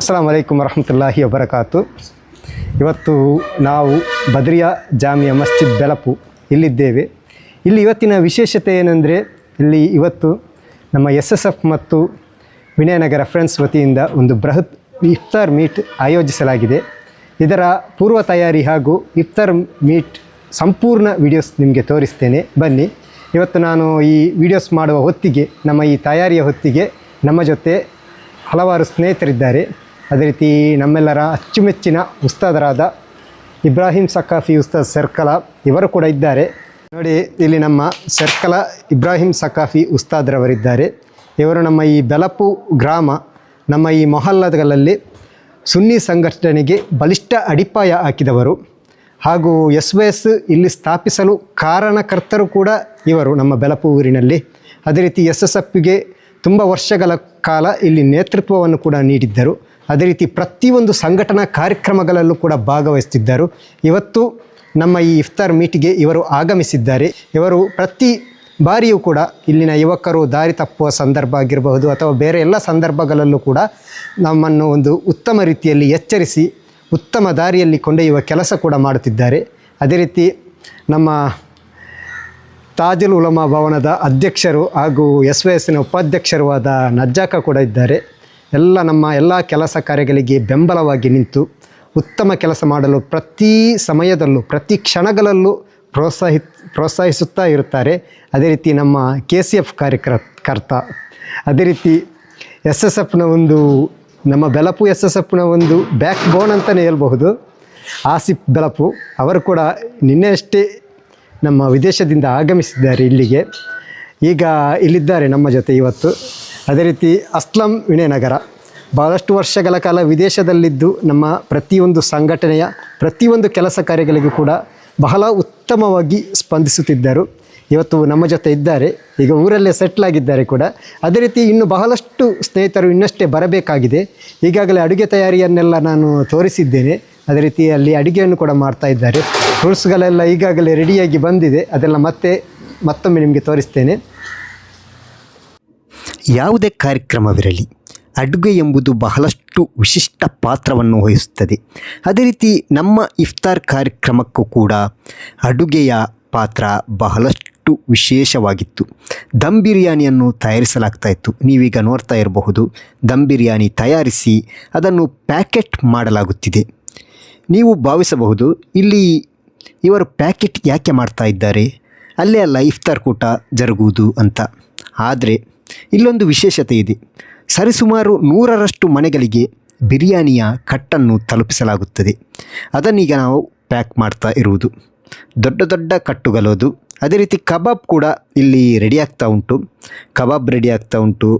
ಅಸ್ಸಲಾಮು ಅಲೈಕುಂ ವರಹಮತುಲ್ಲಾಹಿ ವಬರಕಾತು. ಇವತ್ತು ನಾವು ಬದ್ರಿಯಾ ಜಾಮಿಯಾ ಮಸ್ಜಿದ್ ಬೆಳಪು ಇಲ್ಲಿದ್ದೇವೆ. ಇಲ್ಲಿ ಇವತ್ತಿನ ವಿಶೇಷತೆ ಏನೆಂದರೆ, ಇಲ್ಲಿ ಇವತ್ತು ನಮ್ಮ SSF ಮತ್ತು ವಿನಯನಗರ ಫ್ರೆಂಡ್ಸ್ ವತಿಯಿಂದ ಒಂದು ಬೃಹತ್ ಇಫ್ತಾರ್ ಮೀಟ್ ಆಯೋಜಿಸಲಾಗಿದೆ. ಇದರ ಪೂರ್ವ ತಯಾರಿ ಹಾಗೂ ಇಫ್ತಾರ್ ಮೀಟ್ ಸಂಪೂರ್ಣ ವಿಡಿಯೋಸ್ ನಿಮಗೆ ತೋರಿಸ್ತೇನೆ. ಬನ್ನಿ. ಇವತ್ತು ನಾನು ಈ ವಿಡಿಯೋಸ್ ಮಾಡುವ ಹೊತ್ತಿಗೆ, ನಮ್ಮ ಈ ತಯಾರಿಯ ಹೊತ್ತಿಗೆ ನಮ್ಮ ಜೊತೆ ಹಲವಾರು ಸ್ನೇಹಿತರಿದ್ದಾರೆ. ಅದೇ ರೀತಿ ನಮ್ಮೆಲ್ಲರ ಅಚ್ಚುಮೆಚ್ಚಿನ ಉಸ್ತಾದರಾದ ಇಬ್ರಾಹಿಂ ಸಕಾಫಿ ಉಸ್ತಾದ್ ಸರ್ಕಲ ಇವರು ಕೂಡ ಇದ್ದಾರೆ. ನೋಡಿ, ಇಲ್ಲಿ ನಮ್ಮ ಸರ್ಕಲ ಇಬ್ರಾಹಿಂ ಸಕಾಫಿ ಉಸ್ತಾದ್ರವರಿದ್ದಾರೆ. ಇವರು ನಮ್ಮ ಈ ಬೆಳಪು ಗ್ರಾಮ, ನಮ್ಮ ಈ ಮೊಹಲ್ಲಗಳಲ್ಲಿ ಸುನ್ನಿ ಸಂಘಟನೆಗೆ ಬಲಿಷ್ಠ ಅಡಿಪಾಯ ಹಾಕಿದವರು ಹಾಗೂ SYS ಇಲ್ಲಿ ಸ್ಥಾಪಿಸಲು ಕಾರಣಕರ್ತರು ಕೂಡ ಇವರು ನಮ್ಮ ಬೆಳಪು ಊರಿನಲ್ಲಿ. ಅದೇ ರೀತಿ SSFಗೆ ತುಂಬ ವರ್ಷಗಳ ಕಾಲ ಇಲ್ಲಿ ನೇತೃತ್ವವನ್ನು ಕೂಡ ನೀಡಿದ್ದರು. ಅದೇ ರೀತಿ ಪ್ರತಿಯೊಂದು ಸಂಘಟನಾ ಕಾರ್ಯಕ್ರಮಗಳಲ್ಲೂ ಕೂಡ ಭಾಗವಹಿಸುತ್ತಿದ್ದರು. ಇವತ್ತು ನಮ್ಮ ಈ ಇಫ್ತಾರ್ ಮೀಟಿಗೆ ಇವರು ಆಗಮಿಸಿದ್ದಾರೆ. ಇವರು ಪ್ರತಿ ಬಾರಿಯೂ ಕೂಡ ಇಲ್ಲಿನ ಯುವಕರು ದಾರಿ ತಪ್ಪುವ ಸಂದರ್ಭ ಆಗಿರಬಹುದು ಅಥವಾ ಬೇರೆ ಎಲ್ಲ ಸಂದರ್ಭಗಳಲ್ಲೂ ಕೂಡ ನಮ್ಮನ್ನು ಒಂದು ಉತ್ತಮ ರೀತಿಯಲ್ಲಿ ಎಚ್ಚರಿಸಿ ಉತ್ತಮ ದಾರಿಯಲ್ಲಿ ಕೊಂಡೊಯ್ಯುವ ಕೆಲಸ ಕೂಡ ಮಾಡುತ್ತಿದ್ದಾರೆ. ಅದೇ ರೀತಿ ನಮ್ಮ ತಾಜುಲ್ ಉಲಮಾ ಭವನದ ಅಧ್ಯಕ್ಷರು ಹಾಗೂ SYSನ ಉಪಾಧ್ಯಕ್ಷರೂ ಆದ ನಜ್ಜಾಕ ಕೂಡ ಇದ್ದಾರೆ. ನಮ್ಮ ಎಲ್ಲ ಕೆಲಸ ಕಾರ್ಯಗಳಿಗೆ ಬೆಂಬಲವಾಗಿ ನಿಂತು ಉತ್ತಮ ಕೆಲಸ ಮಾಡಲು ಪ್ರತಿ ಸಮಯದಲ್ಲೂ ಪ್ರತಿ ಕ್ಷಣಗಳಲ್ಲೂ ಪ್ರೋತ್ಸಾಹಿಸುತ್ತಾ ಇರುತ್ತಾರೆ. ಅದೇ ರೀತಿ ನಮ್ಮ KCF ಕಾರ್ಯಕರ್ತ, ಅದೇ ರೀತಿ SSFನ ಒಂದು ನಮ್ಮ ಬೆಳಪು SSFನ ಒಂದು ಬ್ಯಾಕ್ ಬೋನ್ ಅಂತಲೇ ಹೇಳ್ಬಹುದು, ಆಸಿಫ್ ಬೆಳಪು ಅವರು ಕೂಡ ನಿನ್ನೆಯಷ್ಟೇ ನಮ್ಮ ವಿದೇಶದಿಂದ ಆಗಮಿಸಿದ್ದಾರೆ ಇಲ್ಲಿಗೆ. ಈಗ ಇಲ್ಲಿದ್ದಾರೆ ನಮ್ಮ ಜೊತೆ ಇವತ್ತು. ಅದೇ ರೀತಿ ಅಸ್ಲಂ ವಿನಯನಗರ ಭಾಳಷ್ಟು ವರ್ಷಗಳ ಕಾಲ ವಿದೇಶದಲ್ಲಿದ್ದು ನಮ್ಮ ಪ್ರತಿಯೊಂದು ಸಂಘಟನೆಯ ಪ್ರತಿಯೊಂದು ಕೆಲಸ ಕಾರ್ಯಗಳಿಗೂ ಕೂಡ ಬಹಳ ಉತ್ತಮವಾಗಿ ಸ್ಪಂದಿಸುತ್ತಿದ್ದರು. ಇವತ್ತು ನಮ್ಮ ಜೊತೆ ಇದ್ದಾರೆ. ಈಗ ಊರಲ್ಲೇ ಸೆಟ್ಲಾಗಿದ್ದಾರೆ ಕೂಡ. ಅದೇ ರೀತಿ ಇನ್ನು ಬಹಳಷ್ಟು ಸ್ನೇಹಿತರು ಇನ್ನಷ್ಟೇ ಬರಬೇಕಾಗಿದೆ. ಈಗಾಗಲೇ ಅಡುಗೆ ತಯಾರಿಯನ್ನೆಲ್ಲ ನಾನು ತೋರಿಸಿದ್ದೇನೆ. ಅದೇ ರೀತಿ ಅಲ್ಲಿ ಅಡುಗೆಯನ್ನು ಕೂಡ ಮಾಡ್ತಾ ಇದ್ದಾರೆ. ಫ್ರೂಟ್ಸ್ಗಳೆಲ್ಲ ಈಗಾಗಲೇ ರೆಡಿಯಾಗಿ ಬಂದಿದೆ. ಅದೆಲ್ಲ ಮತ್ತೊಮ್ಮೆ ನಿಮಗೆ ತೋರಿಸ್ತೇನೆ. ಯಾವುದೇ ಕಾರ್ಯಕ್ರಮವಿರಲಿ, ಅಡುಗೆ ಎಂಬುದು ಬಹಳಷ್ಟು ವಿಶಿಷ್ಟ ಪಾತ್ರವನ್ನು ವಹಿಸುತ್ತದೆ. ಅದೇ ರೀತಿ ನಮ್ಮ ಇಫ್ತಾರ್ ಕಾರ್ಯಕ್ರಮಕ್ಕೂ ಕೂಡ ಅಡುಗೆಯ ಪಾತ್ರ ಬಹಳಷ್ಟು ವಿಶೇಷವಾಗಿತ್ತು. ದಮ್ ಬಿರಿಯಾನಿಯನ್ನು ತಯಾರಿಸಲಾಗ್ತಾಯಿತ್ತು. ನೀವೀಗ ನೋಡ್ತಾ ಇರಬಹುದು, ದಮ್ ಬಿರಿಯಾನಿ ತಯಾರಿಸಿ ಅದನ್ನು ಪ್ಯಾಕೆಟ್ ಮಾಡಲಾಗುತ್ತಿದೆ. ನೀವು ಭಾವಿಸಬಹುದು, ಇಲ್ಲಿ ಇವರು ಪ್ಯಾಕೆಟ್ ಯಾಕೆ ಮಾಡ್ತಾ ಇದ್ದಾರೆ, ಅಲ್ಲೇ ಅಲ್ಲ ಇಫ್ತಾರ್ ಕೂಟ ಜರುಗುವುದು ಅಂತ. ಆದರೆ ಇಲ್ಲೊಂದು ವಿಶೇಷತೆ ಇದೆ. ಸರಿಸುಮಾರು 100ರಷ್ಟು ಮನೆಗಳಿಗೆ ಬಿರಿಯಾನಿಯ ಕಟ್ಟನ್ನು ತಲುಪಿಸಲಾಗುತ್ತದೆ. ಅದನ್ನೀಗ ನಾವು ಪ್ಯಾಕ್ ಮಾಡ್ತಾ ಇರುವುದು. ದೊಡ್ಡ ದೊಡ್ಡ ಕಟ್ಟುಗಳದು. ಅದೇ ರೀತಿ ಕಬಾಬ್ ಕೂಡ ಇಲ್ಲಿ ರೆಡಿ ಆಗ್ತಾ ಉಂಟು. ಕಬಾಬ್ ರೆಡಿ ಆಗ್ತಾ ಉಂಟು,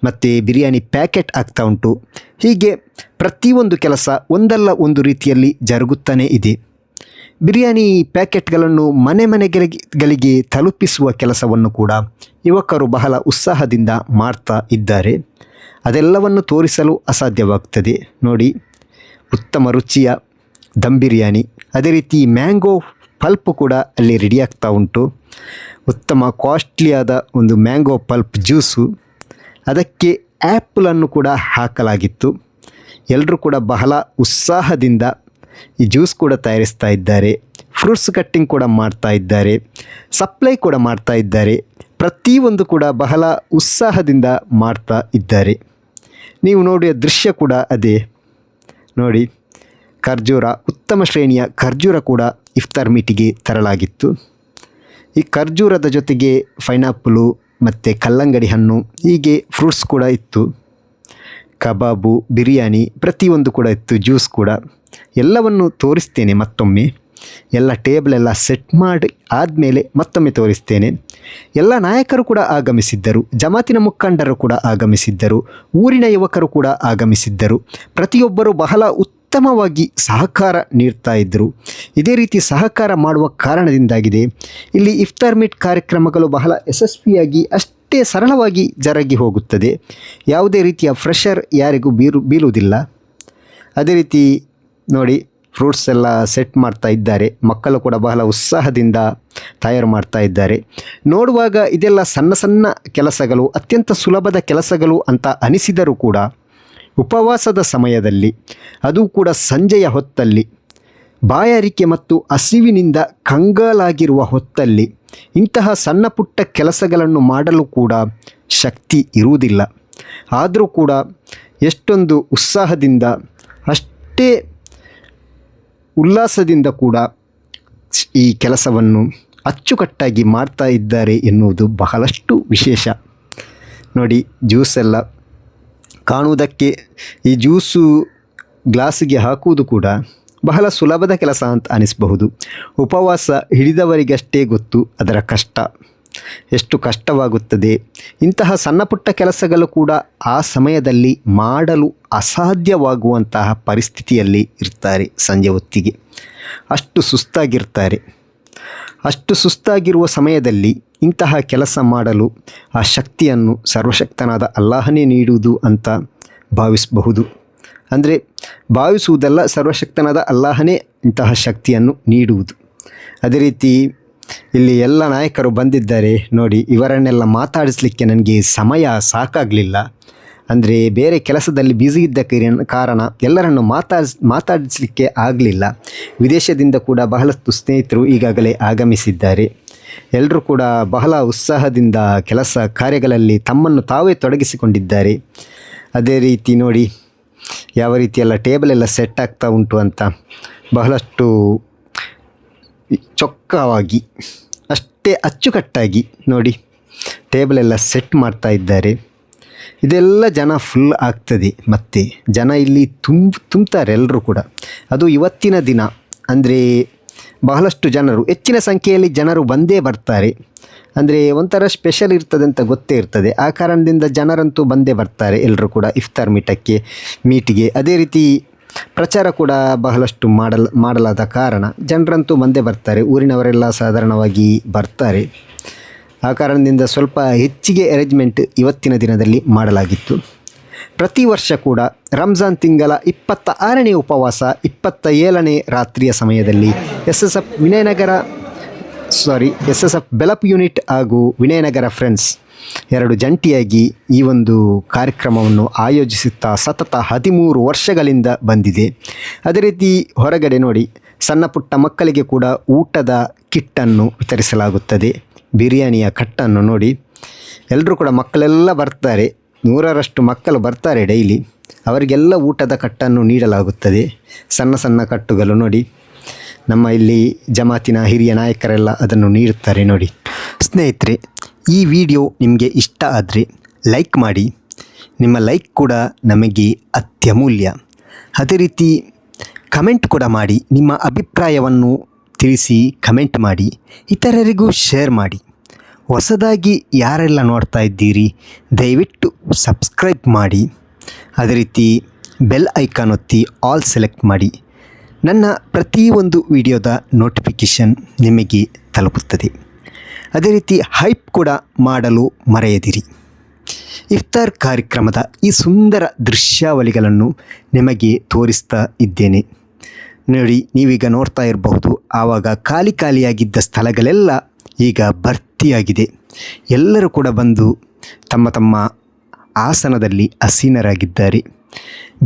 ಮತ್ತು ಬಿರಿಯಾನಿ ಪ್ಯಾಕೆಟ್ ಆಗ್ತಾ ಉಂಟು. ಹೀಗೆ ಪ್ರತಿಯೊಂದು ಕೆಲಸ ಒಂದಲ್ಲ ಒಂದು ರೀತಿಯಲ್ಲಿ ಜರುಗುತ್ತಾನೇ ಇದೆ. ಬಿರಿಯಾನಿ ಪ್ಯಾಕೆಟ್ಗಳನ್ನು ಮನೆಗಳಿಗೆ ತಲುಪಿಸುವ ಕೆಲಸವನ್ನು ಕೂಡ ಯುವಕರು ಬಹಳ ಉತ್ಸಾಹದಿಂದ ಮಾಡ್ತಾ ಇದ್ದಾರೆ. ಅದೆಲ್ಲವನ್ನು ತೋರಿಸಲು ಅಸಾಧ್ಯವಾಗ್ತದೆ. ನೋಡಿ, ಉತ್ತಮ ರುಚಿಯ ದಮ್ ಬಿರಿಯಾನಿ. ಅದೇ ರೀತಿ ಮ್ಯಾಂಗೋ ಪಲ್ಪ್ ಕೂಡ ಅಲ್ಲಿ ರೆಡಿ ಆಗ್ತಾ ಉಂಟು. ಉತ್ತಮ ಕಾಸ್ಟ್ಲಿಯಾದ ಒಂದು ಮ್ಯಾಂಗೋ ಪಲ್ಪ್ ಜ್ಯೂಸು, ಅದಕ್ಕೆ ಆ್ಯಪಲನ್ನು ಕೂಡ ಹಾಕಲಾಗಿತ್ತು. ಎಲ್ಲರೂ ಕೂಡ ಬಹಳ ಉತ್ಸಾಹದಿಂದ ಈ ಜ್ಯೂಸ್ ಕೂಡ ತಯಾರಿಸ್ತಾ ಇದ್ದಾರೆ. ಫ್ರೂಟ್ಸ್ ಕಟ್ಟಿಂಗ್ ಕೂಡ ಮಾಡ್ತಾ ಇದ್ದಾರೆ. ಸಪ್ಲೈ ಕೂಡ ಮಾಡ್ತಾ ಇದ್ದಾರೆ. ಪ್ರತಿಯೊಂದು ಕೂಡ ಬಹಳ ಉತ್ಸಾಹದಿಂದ ಮಾಡ್ತಾ ಇದ್ದಾರೆ. ನೀವು ನೋಡುವ ದೃಶ್ಯ ಕೂಡ ಅದೇ. ನೋಡಿ, ಖರ್ಜೂರ, ಉತ್ತಮ ಶ್ರೇಣಿಯ ಖರ್ಜೂರ ಕೂಡ ಇಫ್ತಾರ್ ಮೀಟಿಗೆ ತರಲಾಗಿತ್ತು. ಈ ಖರ್ಜೂರದ ಜೊತೆಗೆ ಪೈನಾಪಲು ಮತ್ತು ಕಲ್ಲಂಗಡಿ ಹಣ್ಣು, ಹೀಗೆ ಫ್ರೂಟ್ಸ್ ಕೂಡ ಇತ್ತು. ಕಬಾಬು, ಬಿರಿಯಾನಿ ಪ್ರತಿಯೊಂದು ಕೂಡ ಇತ್ತು. ಜ್ಯೂಸ್ ಕೂಡ. ಎಲ್ಲವನ್ನು ತೋರಿಸ್ತೇನೆ ಮತ್ತೊಮ್ಮೆ. ಎಲ್ಲ ಟೇಬಲೆಲ್ಲ ಸೆಟ್ ಮಾಡಿ ಆದಮೇಲೆ ಮತ್ತೊಮ್ಮೆ ತೋರಿಸ್ತೇನೆ. ಎಲ್ಲ ನಾಯಕರು ಕೂಡ ಆಗಮಿಸಿದ್ದರು. ಜಮಾತಿನ ಮುಖಂಡರು ಕೂಡ ಆಗಮಿಸಿದ್ದರು. ಊರಿನ ಯುವಕರು ಕೂಡ ಆಗಮಿಸಿದ್ದರು. ಪ್ರತಿಯೊಬ್ಬರು ಬಹಳ ಉತ್ತಮವಾಗಿ ಸಹಕಾರ ನೀಡ್ತಾ ಇದ್ದರು. ಇದೇ ರೀತಿ ಸಹಕಾರ ಮಾಡುವ ಕಾರಣದಿಂದಾಗಿದೆ ಇಲ್ಲಿ ಇಫ್ತಾರ್ ಮೀಟ್ ಕಾರ್ಯಕ್ರಮಗಳು ಬಹಳ ಯಶಸ್ವಿಯಾಗಿ ಅಷ್ಟೇ ಸರಳವಾಗಿ ಜರುಗಿ ಹೋಗುತ್ತದೆ. ಯಾವುದೇ ರೀತಿಯ ಪ್ರೆಷರ್ ಯಾರಿಗೂ ಬೀಳುವುದಿಲ್ಲ. ಅದೇ ರೀತಿ ನೋಡಿ, ಫ್ರೂಟ್ಸ್ ಎಲ್ಲ ಸೆಟ್ ಮಾಡ್ತಾ ಇದ್ದಾರೆ. ಮಕ್ಕಳು ಕೂಡ ಬಹಳ ಉತ್ಸಾಹದಿಂದ ತಯಾರು ಮಾಡ್ತಾ ಇದ್ದಾರೆ. ನೋಡುವಾಗ ಇದೆಲ್ಲ ಸಣ್ಣ ಸಣ್ಣ ಕೆಲಸಗಳು, ಅತ್ಯಂತ ಸುಲಭದ ಕೆಲಸಗಳು ಅಂತ ಅನಿಸಿದರೂ ಕೂಡ ಉಪವಾಸದ ಸಮಯದಲ್ಲಿ, ಅದು ಕೂಡ ಸಂಜೆಯ ಹೊತ್ತಲ್ಲಿ, ಬಾಯಾರಿಕೆ ಮತ್ತು ಹಸಿವಿನಿಂದ ಕಂಗಾಲಾಗಿರುವ ಹೊತ್ತಲ್ಲಿ ಇಂತಹ ಸಣ್ಣ ಪುಟ್ಟ ಕೆಲಸಗಳನ್ನು ಮಾಡಲು ಕೂಡ ಶಕ್ತಿ ಇರುವುದಿಲ್ಲ. ಆದರೂ ಕೂಡ ಎಷ್ಟೊಂದು ಉತ್ಸಾಹದಿಂದ, ಅಷ್ಟೇ ಉಲ್ಲಾಸದಿಂದ ಕೂಡ ಈ ಕೆಲಸವನ್ನು ಅಚ್ಚುಕಟ್ಟಾಗಿ ಮಾಡ್ತಾ ಇದ್ದಾರೆ ಎನ್ನುವುದು ಬಹಳಷ್ಟು ವಿಶೇಷ. ನೋಡಿ, ಜ್ಯೂಸೆಲ್ಲ ಕಾಣುವುದಕ್ಕೆ, ಈ ಜ್ಯೂಸು ಗ್ಲಾಸಿಗೆ ಹಾಕುವುದು ಕೂಡ ಬಹಳ ಸುಲಭದ ಕೆಲಸ ಅಂತ ಅನಿಸಬಹುದು. ಉಪವಾಸ ಹಿಡಿದವರಿಗಷ್ಟೇ ಗೊತ್ತು ಅದರ ಕಷ್ಟ, ಎಷ್ಟು ಕಷ್ಟವಾಗುತ್ತದೆ. ಇಂತಹ ಸಣ್ಣ ಪುಟ್ಟ ಕೆಲಸಗಳು ಕೂಡ ಆ ಸಮಯದಲ್ಲಿ ಮಾಡಲು ಅಸಾಧ್ಯವಾಗುವಂತಹ ಪರಿಸ್ಥಿತಿಯಲ್ಲಿ ಇರ್ತಾರೆ. ಸಂಜೆ ಹೊತ್ತಿಗೆ ಅಷ್ಟು ಸುಸ್ತಾಗಿರ್ತಾರೆ. ಅಷ್ಟು ಸುಸ್ತಾಗಿರುವ ಸಮಯದಲ್ಲಿ ಇಂತಹ ಕೆಲಸ ಮಾಡಲು ಆ ಶಕ್ತಿಯನ್ನು ಸರ್ವಶಕ್ತನಾದ ಅಲ್ಲಾಹನೇ ನೀಡುವುದು ಅಂತ ಭಾವಿಸಬಹುದು. ಅಂದರೆ ಭಾವಿಸುವುದಲ್ಲ, ಸರ್ವಶಕ್ತನಾದ ಅಲ್ಲಾಹನೇ ಇಂತಹ ಶಕ್ತಿಯನ್ನು ನೀಡುವುದು. ಅದೇ ರೀತಿ ಇಲ್ಲಿ ಎಲ್ಲ ನಾಯಕರು ಬಂದಿದ್ದಾರೆ ನೋಡಿ. ಇವರನ್ನೆಲ್ಲ ಮಾತಾಡಿಸಲಿಕ್ಕೆ ನನಗೆ ಸಮಯ ಸಾಕಾಗಲಿಲ್ಲ. ಅಂದರೆ ಬೇರೆ ಕೆಲಸದಲ್ಲಿ ಬ್ಯುಸಿ ಇದ್ದ ಕಾರಣ ಎಲ್ಲರನ್ನು ಮಾತಾಡಿಸಲಿಕ್ಕೆ ಆಗಲಿಲ್ಲ. ವಿದೇಶದಿಂದ ಕೂಡ ಬಹಳಷ್ಟು ಸ್ನೇಹಿತರು ಈಗಾಗಲೇ ಆಗಮಿಸಿದ್ದಾರೆ. ಎಲ್ಲರೂ ಕೂಡ ಬಹಳ ಉತ್ಸಾಹದಿಂದ ಕೆಲಸ ಕಾರ್ಯಗಳಲ್ಲಿ ತಮ್ಮನ್ನು ತಾವೇ ತೊಡಗಿಸಿಕೊಂಡಿದ್ದಾರೆ. ಅದೇ ರೀತಿ ನೋಡಿ ಯಾವ ರೀತಿಯೆಲ್ಲ ಟೇಬಲ್ ಎಲ್ಲ ಸೆಟ್ ಆಗ್ತಾ ಉಂಟು ಅಂತ, ಬಹಳಷ್ಟು ಚೊಕ್ಕವಾಗಿ, ಅಷ್ಟೇ ಅಚ್ಚುಕಟ್ಟಾಗಿ ನೋಡಿ ಟೇಬಲ್ ಎಲ್ಲ ಸೆಟ್ ಮಾಡ್ತಾ ಇದ್ದಾರೆ. ಇದೆಲ್ಲ ಜನ ಫುಲ್ ಆಗ್ತದೆ. ಮತ್ತು ಜನ ಇಲ್ಲಿ ತುಂಬ್ತಾರೆ ಎಲ್ಲರೂ ಕೂಡ. ಅದು ಇವತ್ತಿನ ದಿನ ಅಂದರೆ ಬಹಳಷ್ಟು ಜನರು, ಹೆಚ್ಚಿನ ಸಂಖ್ಯೆಯಲ್ಲಿ ಜನರು ಬಂದೇ ಬರ್ತಾರೆ. ಅಂದರೆ ಒಂಥರ ಸ್ಪೆಷಲ್ ಇರ್ತದೆ ಅಂತ ಗೊತ್ತೇ ಇರ್ತದೆ. ಆ ಕಾರಣದಿಂದ ಜನರಂತೂ ಬಂದೇ ಬರ್ತಾರೆ ಎಲ್ಲರೂ ಕೂಡ ಇಫ್ತಾರ್ ಮೀಟಿಗೆ. ಅದೇ ರೀತಿ ಪ್ರಚಾರ ಕೂಡ ಬಹಳಷ್ಟು ಮಾಡಲಾದ ಕಾರಣ ಜನರಂತೂ ಬಂದೇ ಬರ್ತಾರೆ. ಊರಿನವರೆಲ್ಲ ಸಾಧಾರಣವಾಗಿ ಬರ್ತಾರೆ. ಆ ಕಾರಣದಿಂದ ಸ್ವಲ್ಪ ಹೆಚ್ಚಿಗೆ ಅರೇಂಜ್ಮೆಂಟ್ ಇವತ್ತಿನ ದಿನದಲ್ಲಿ ಮಾಡಲಾಗಿತ್ತು. ಪ್ರತಿ ವರ್ಷ ಕೂಡ ರಂಜಾನ್ ತಿಂಗಳ 26ನೇ ಉಪವಾಸ 27ನೇ ರಾತ್ರಿಯ ಸಮಯದಲ್ಲಿ SSF ಬೆಲಪ್ ಯೂನಿಟ್ ಹಾಗೂ ವಿನಯನಗರ ಫ್ರೆಂಡ್ಸ್ ಎರಡು ಜಂಟಿಯಾಗಿ ಈ ಒಂದು ಕಾರ್ಯಕ್ರಮವನ್ನು ಆಯೋಜಿಸುತ್ತಾ ಸತತ 13 ವರ್ಷಗಳಿಂದ ಬಂದಿದೆ. ಅದೇ ರೀತಿ ಹೊರಗಡೆ ನೋಡಿ, ಸಣ್ಣ ಪುಟ್ಟ ಮಕ್ಕಳಿಗೆ ಕೂಡ ಊಟದ ಕಿಟ್ಟನ್ನು ವಿತರಿಸಲಾಗುತ್ತದೆ. ಬಿರಿಯಾನಿಯ ಕಟ್ಟನ್ನು ನೋಡಿ, ಎಲ್ಲರೂ ಕೂಡ ಮಕ್ಕಳೆಲ್ಲ ಬರ್ತಾರೆ, 100ರಷ್ಟು ಮಕ್ಕಳು ಬರ್ತಾರೆ ಡೈಲಿ. ಅವರಿಗೆಲ್ಲ ಊಟದ ಕಟ್ಟನ್ನು ನೀಡಲಾಗುತ್ತದೆ. ಸಣ್ಣ ಸಣ್ಣ ಕಟ್ಟುಗಳು ನೋಡಿ, ನಮ್ಮ ಇಲ್ಲಿ ಜಮಾತಿನ ಹಿರಿಯ ನಾಯಕರೆಲ್ಲ ಅದನ್ನು ನೀಡುತ್ತಾರೆ ನೋಡಿ. ಸ್ನೇಹಿತರೆ, ಈ ವಿಡಿಯೋ ನಿಮಗೆ ಇಷ್ಟ ಆದರೆ ಲೈಕ್ ಮಾಡಿ. ನಿಮ್ಮ ಲೈಕ್ ಕೂಡ ನಮಗೆ ಅತ್ಯಮೂಲ್ಯ. ಅದೇ ರೀತಿ ಕಮೆಂಟ್ ಕೂಡ ಮಾಡಿ. ನಿಮ್ಮ ಅಭಿಪ್ರಾಯವನ್ನು ತಿಳಿಸಿ ಕಮೆಂಟ್ ಮಾಡಿ. ಇತರರಿಗೂ ಶೇರ್ ಮಾಡಿ. ಹೊಸದಾಗಿ ಯಾರೆಲ್ಲ ನೋಡ್ತಾ ಇದ್ದೀರಿ ದಯವಿಟ್ಟು ಸಬ್ಸ್ಕ್ರೈಬ್ ಮಾಡಿ. ಅದೇ ರೀತಿ ಬೆಲ್ ಐಕಾನ್ ಒತ್ತಿ ಆಲ್ ಸೆಲೆಕ್ಟ್ ಮಾಡಿ. ನನ್ನ ಪ್ರತಿಯೊಂದು ವಿಡಿಯೋದ ನೋಟಿಫಿಕೇಷನ್ ನಿಮಗೆ ತಲುಪುತ್ತದೆ. ಅದೇ ರೀತಿ ಹೈಪ್ ಕೂಡ ಮಾಡಲು ಮರೆಯದಿರಿ. ಇಫ್ತಾರ್ ಕಾರ್ಯಕ್ರಮದ ಈ ಸುಂದರ ದೃಶ್ಯಾವಳಿಗಳನ್ನು ನಿಮಗೆ ತೋರಿಸ್ತಾ ಇದ್ದೇನೆ ನೋಡಿ. ನೀವೀಗ ನೋಡ್ತಾ ಇರಬಹುದು, ಆವಾಗ ಖಾಲಿಯಾಗಿದ್ದ ಸ್ಥಳಗಳೆಲ್ಲ ಈಗ ಭರ್ತಿಯಾಗಿದೆ. ಎಲ್ಲರೂ ಕೂಡ ಬಂದು ತಮ್ಮ ತಮ್ಮ ಆಸನದಲ್ಲಿ ಆಸೀನರಾಗಿದ್ದಾರೆ.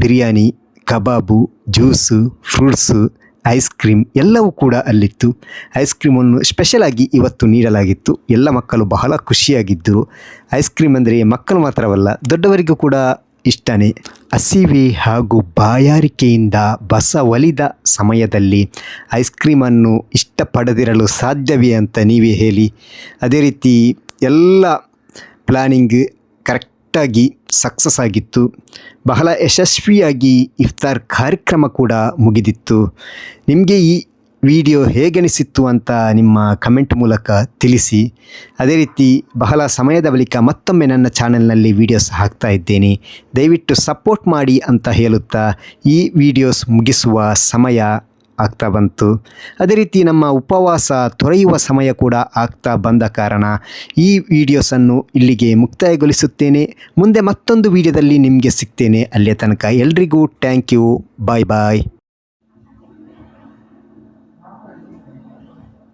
ಬಿರಿಯಾನಿ, ಕಬಾಬು, ಜ್ಯೂಸು, ಫ್ರೂಟ್ಸು, ಐಸ್ ಕ್ರೀಮ್ ಎಲ್ಲವೂ ಕೂಡ ಅಲ್ಲಿತ್ತು. ಐಸ್ ಕ್ರೀಮನ್ನು ಸ್ಪೆಷಲಾಗಿ ಇವತ್ತು ನೀಡಲಾಗಿತ್ತು. ಎಲ್ಲ ಮಕ್ಕಳು ಬಹಳ ಖುಷಿಯಾಗಿದ್ದರು. ಐಸ್ ಕ್ರೀಮ್ ಅಂದರೆ ಮಕ್ಕಳು ಮಾತ್ರವಲ್ಲ, ದೊಡ್ಡವರಿಗೂ ಕೂಡ ಇಷ್ಟನೇ. ಹಸಿವೆ ಹಾಗೂ ಬಾಯಾರಿಕೆಯಿಂದ ಬಸ ಒಲಿದ ಸಮಯದಲ್ಲಿ ಐಸ್ ಕ್ರೀಮನ್ನು ಇಷ್ಟಪಡದಿರಲು ಸಾಧ್ಯವೇ ಅಂತ ನೀವೇ ಹೇಳಿ. ಅದೇ ರೀತಿ ಎಲ್ಲ ಪ್ಲ್ಯಾನಿಂಗ್ ಕರೆಕ್ಟಾಗಿ ಸಕ್ಸಸ್ ಆಗಿತ್ತು. ಬಹಳ ಯಶಸ್ವಿಯಾಗಿ ಇಫ್ತಾರ್ ಕಾರ್ಯಕ್ರಮ ಕೂಡ ಮುಗಿದಿತ್ತು. ನಿಮಗೆ ಈ ವಿಡಿಯೋ ಹೇಗನಿಸಿತ್ತು ಅಂತ ನಿಮ್ಮ ಕಮೆಂಟ್ ಮೂಲಕ ತಿಳಿಸಿ. ಅದೇ ರೀತಿ ಬಹಳ ಸಮಯದ ಬಳಿಕ ಮತ್ತೊಮ್ಮೆ ನನ್ನ ಚಾನೆಲ್ನಲ್ಲಿ ವೀಡಿಯೋಸ್ ಹಾಕ್ತಾ ಇದ್ದೇನೆ. ದಯವಿಟ್ಟು ಸಪೋರ್ಟ್ ಮಾಡಿ ಅಂತ ಹೇಳುತ್ತಾ ಈ ವಿಡಿಯೋಸ್ ಮುಗಿಸುವ ಸಮಯ ಆಗ್ತಾ ಬಂತು. ಅದೇ ರೀತಿ ನಮ್ಮ ಉಪವಾಸ ತೊರೆಯುವ ಸಮಯ ಕೂಡ ಆಗ್ತಾ ಬಂದ ಕಾರಣ ಈ ವಿಡಿಯೋಸನ್ನು ಇಲ್ಲಿಗೆ ಮುಕ್ತಾಯಗೊಳಿಸುತ್ತೇನೆ. ಮುಂದೆ ಮತ್ತೊಂದು ವಿಡಿಯೋದಲ್ಲಿ ನಿಮಗೆ ಸಿಗ್ತೇನೆ. ಅಲ್ಲಿಯ ತನಕ ಎಲ್ರಿಗೂ ಥ್ಯಾಂಕ್ ಯು. Bye bye.